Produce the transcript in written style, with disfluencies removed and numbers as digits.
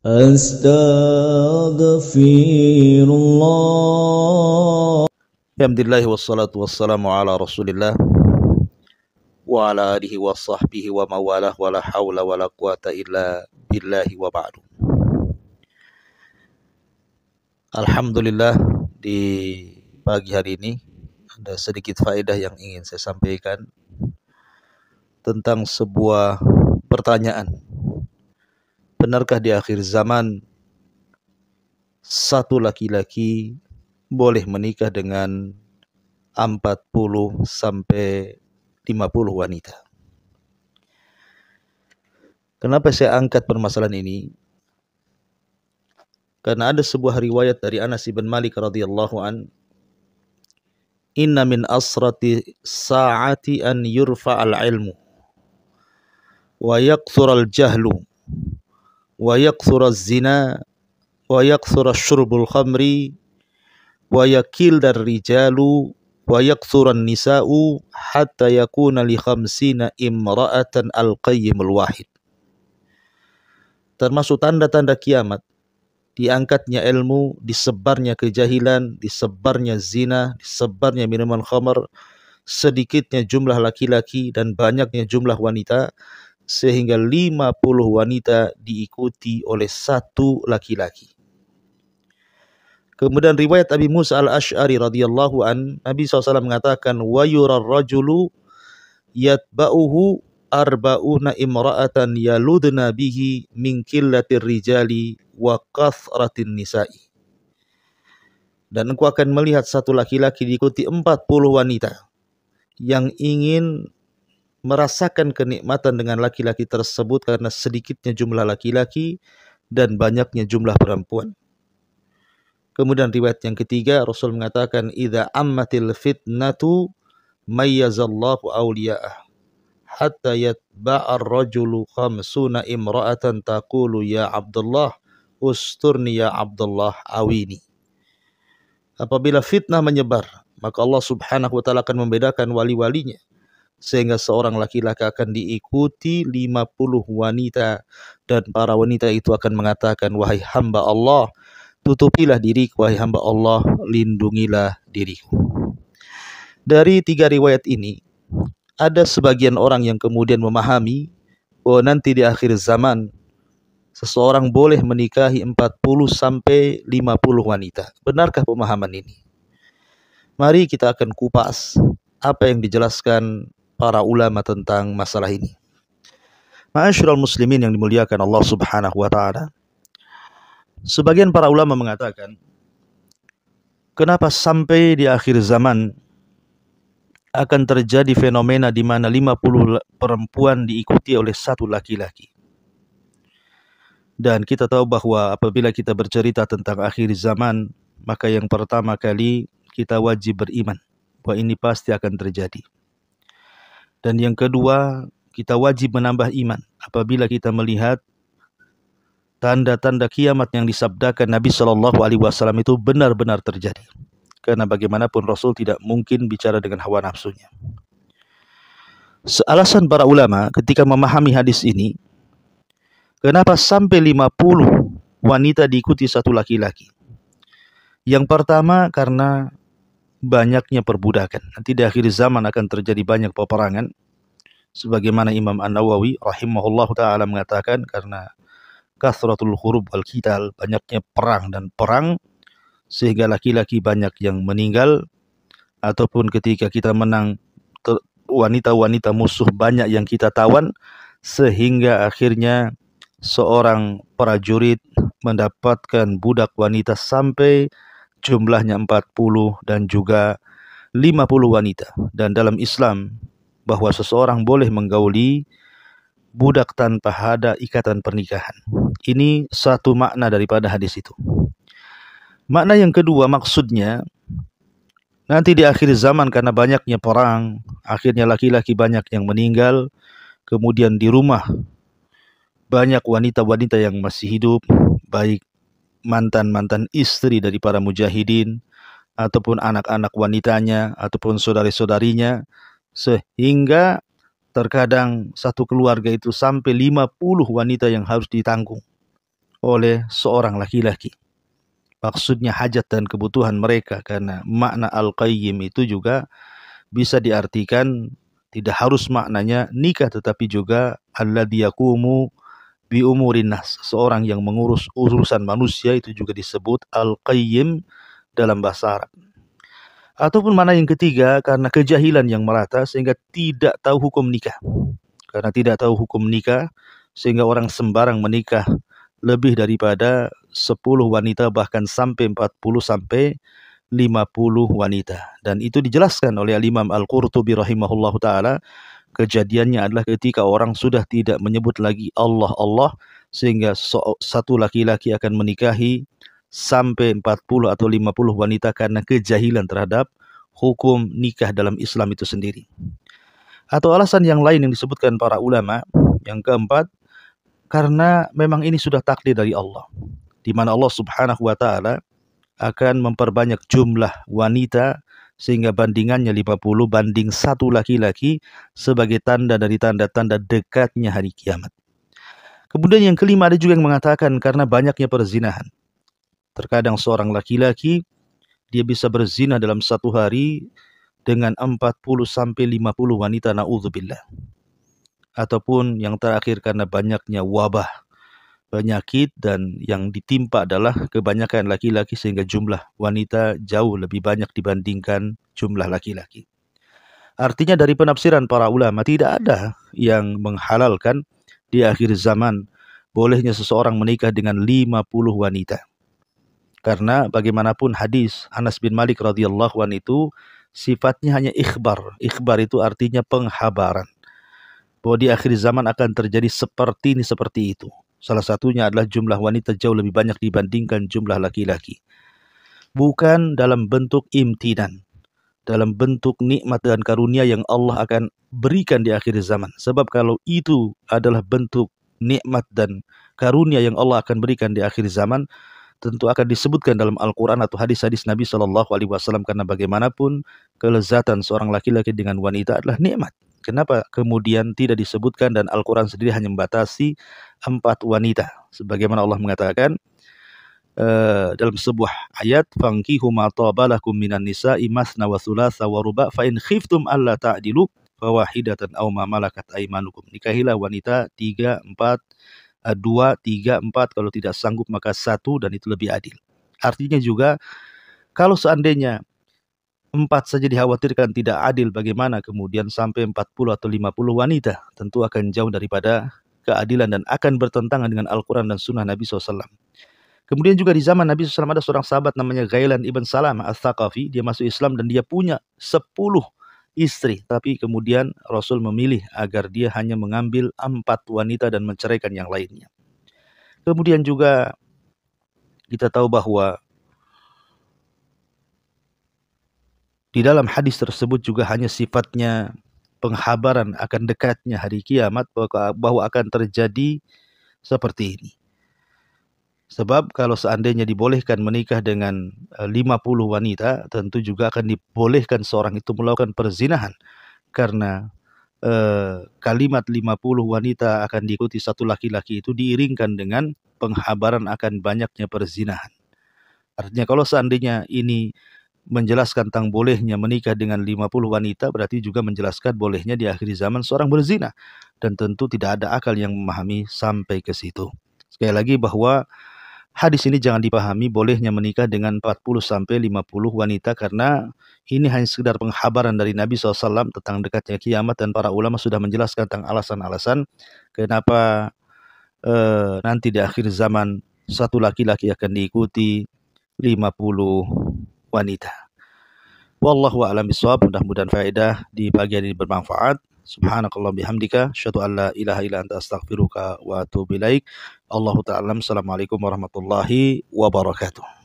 Astaghfirullah. Alhamdulillah wassalatu wassalamu ala Rasulillah wa ala alihi wa sahbihi wa mawalah wa la hawla wa la quwata illa billahi wa ba'du. Alhamdulillah, di pagi hari ini ada sedikit faedah yang ingin saya sampaikan tentang sebuah pertanyaan. Benarkah di akhir zaman satu laki-laki boleh menikah dengan 40 sampai 50 wanita? Kenapa saya angkat permasalahan ini? Karena ada sebuah riwayat dari Anas bin Malik radhiyallahu an, inna min asrati sa'ati an yurfa'al ilmu wa yakthura al-jahlu wa yakthura az-zina wa yakthura syurbul khamri wa yakildar rijalu wa yakthura an-nisa'u hatta yakuna li 50 imra'atan al-qayyimul wahid. Termasuk tanda-tanda kiamat, diangkatnya ilmu, disebarnya kejahilan, disebarnya zina, disebarnya minuman khamar, sedikitnya jumlah laki-laki dan banyaknya jumlah wanita, sehingga 50 wanita diikuti oleh satu laki-laki. Kemudian riwayat Abi Musa al-Ash'ari radhiyallahu an, Nabi SAW mengatakan, wa yurar rajulu yatba'uhu arba'una imra'atan yaludna bihi min qillatir rijali wa kathratin nisa'i. Dan engkau akan melihat satu laki-laki diikuti 40 wanita yang ingin merasakan kenikmatan dengan laki-laki tersebut karena sedikitnya jumlah laki-laki dan banyaknya jumlah perempuan. Kemudian riwayat yang ketiga, Rasul mengatakan, idza ammatil fitnatu mayyazallahu awliya'ah hatta yatba'ar rajulu khamsuna imra'atan taqulu ya Abdullah usturni ya Abdullah awini. Apabila fitnah menyebar, maka Allah Subhanahu wa taala akan membedakan wali-walinya, sehingga seorang laki-laki akan diikuti 50 wanita, dan para wanita itu akan mengatakan, wahai hamba Allah, tutupilah diriku, wahai hamba Allah, lindungilah diriku. Dari tiga riwayat ini, ada sebagian orang yang kemudian memahami bahwa nanti di akhir zaman seseorang boleh menikahi 40 sampai 50 wanita. Benarkah pemahaman ini? Mari kita akan kupas apa yang dijelaskan para ulama tentang masalah ini. Ma'asyiral muslimin yang dimuliakan Allah Subhanahu wa taala. Sebagian para ulama mengatakan, kenapa sampai di akhir zaman akan terjadi fenomena di mana 50 perempuan diikuti oleh satu laki-laki. Dan kita tahu bahwa apabila kita bercerita tentang akhir zaman, maka yang pertama kali kita wajib beriman bahwa ini pasti akan terjadi. Dan yang kedua, kita wajib menambah iman apabila kita melihat tanda-tanda kiamat yang disabdakan Nabi SAW itu benar-benar terjadi. Karena bagaimanapun Rasul tidak mungkin bicara dengan hawa nafsunya. Alasan para ulama ketika memahami hadis ini, kenapa sampai 50 wanita diikuti satu laki-laki? Yang pertama, karena banyaknya perbudakan. Nanti di akhir zaman akan terjadi banyak peperangan. Sebagaimana Imam An-Nawawi rahimahullah ta'ala mengatakan, karena kathratul hurub wal qital, banyaknya perang dan perang, sehingga laki-laki banyak yang meninggal, ataupun ketika kita menang, wanita-wanita musuh banyak yang kita tawan, sehingga akhirnya seorang prajurit mendapatkan budak wanita sampai jumlahnya 40 dan juga 50 wanita. Dan dalam Islam, bahwa seseorang boleh menggauli budak tanpa ada ikatan pernikahan. Ini satu makna daripada hadis itu. Makna yang kedua, maksudnya nanti di akhir zaman karena banyaknya perang, akhirnya laki-laki banyak yang meninggal, kemudian di rumah banyak wanita-wanita yang masih hidup, baik mantan-mantan istri dari para mujahidin, ataupun anak-anak wanitanya, ataupun saudari-saudarinya, sehingga terkadang satu keluarga itu sampai 50 wanita yang harus ditanggung oleh seorang laki-laki. Maksudnya hajat dan kebutuhan mereka, karena makna al-qayyim itu juga bisa diartikan tidak harus maknanya nikah, tetapi juga alladzi yaqumu bi umurin nas, seorang yang mengurus urusan manusia, itu juga disebut al-qayyim dalam bahasa Arab. Ataupun mana yang ketiga, karena kejahilan yang merata sehingga tidak tahu hukum nikah. Karena tidak tahu hukum nikah sehingga orang sembarang menikah lebih daripada 10 wanita, bahkan sampai 40 sampai 50 wanita. Dan itu dijelaskan oleh Imam Al-Qurtubi rahimahullahu taala. Kejadiannya adalah ketika orang sudah tidak menyebut lagi Allah Allah, sehingga satu laki-laki akan menikahi sampai 40 atau 50 wanita karena kejahilan terhadap hukum nikah dalam Islam itu sendiri. Atau alasan yang lain yang disebutkan para ulama, yang keempat, karena memang ini sudah takdir dari Allah, di mana Allah Subhanahu wa taala akan memperbanyak jumlah wanita sehingga bandingannya 50 banding 1 laki-laki sebagai tanda dari tanda-tanda dekatnya hari kiamat. Kemudian yang kelima, ada juga yang mengatakan karena banyaknya perzinahan. Terkadang seorang laki-laki dia bisa berzina dalam satu hari dengan 40 sampai 50 wanita, naudzubillah. Ataupun yang terakhir karena banyaknya wabah, penyakit, dan yang ditimpa adalah kebanyakan laki-laki sehingga jumlah wanita jauh lebih banyak dibandingkan jumlah laki-laki. Artinya dari penafsiran para ulama tidak ada yang menghalalkan di akhir zaman bolehnya seseorang menikah dengan 50 wanita. Karena bagaimanapun hadis Anas bin Malik radhiyallahu anhu itu sifatnya hanya ikhbar. Ikhbar itu artinya penghabaran bahwa di akhir zaman akan terjadi seperti ini, seperti itu. Salah satunya adalah jumlah wanita jauh lebih banyak dibandingkan jumlah laki-laki. Bukan dalam bentuk imtinan, dalam bentuk nikmat dan karunia yang Allah akan berikan di akhir zaman. Sebab kalau itu adalah bentuk nikmat dan karunia yang Allah akan berikan di akhir zaman, tentu akan disebutkan dalam Al-Quran atau hadis-hadis Nabi SAW, karena bagaimanapun kelezatan seorang laki-laki dengan wanita adalah nikmat. Kenapa kemudian tidak disebutkan, dan Al-Quran sendiri hanya membatasi 4 wanita, sebagaimana Allah mengatakan dalam sebuah ayat, fankihu ma taba lakum minan nisa'i masna wa thulatha wa ruba' fa in khiftum alla ta'dilu fawahidatan aw ma malakat aymanukum. Nikahilah wanita 3, 4, 2, 3, 4, kalau tidak sanggup maka 1, dan itu lebih adil. Artinya juga kalau seandainya 4 saja dikhawatirkan tidak adil, bagaimana kemudian sampai 40 atau 50 wanita? Tentu akan jauh daripada keadilan dan akan bertentangan dengan Al-Quran dan Sunnah Nabi SAW. Kemudian juga di zaman Nabi SAW ada seorang sahabat namanya Ghailan ibn Salam al-Thaqafi. Dia masuk Islam dan dia punya 10 istri, tapi kemudian Rasul memilih agar dia hanya mengambil 4 wanita dan menceraikan yang lainnya. Kemudian juga kita tahu bahwa di dalam hadis tersebut juga hanya sifatnya penghabaran akan dekatnya hari kiamat, bahwa akan terjadi seperti ini. Sebab kalau seandainya dibolehkan menikah dengan 50 wanita, tentu juga akan dibolehkan seorang itu melakukan perzinahan. Karena kalimat 50 wanita akan diikuti 1 laki-laki itu diiringkan dengan penghabaran akan banyaknya perzinahan. Artinya kalau seandainya ini menjelaskan tentang bolehnya menikah dengan 50 wanita, berarti juga menjelaskan bolehnya di akhir zaman seorang berzina. Dan tentu tidak ada akal yang memahami sampai ke situ. Sekali lagi bahwa hadis ini jangan dipahami bolehnya menikah dengan 40 sampai 50 wanita, karena ini hanya sekedar penghabaran dari Nabi SAW tentang dekatnya kiamat, dan para ulama sudah menjelaskan tentang alasan-alasan kenapa nanti di akhir zaman 1 laki-laki akan diikuti 50 wanita. Wallahu a'lam bishawab. Mudah-mudahan faedah di bagian ini bermanfaat. Subhanakallah bihamdika, asyhadu an la ilaha illa anta astaghfiruka wa atubu ilaik. Allahu ta'ala. Assalamualaikum warahmatullahi wabarakatuh.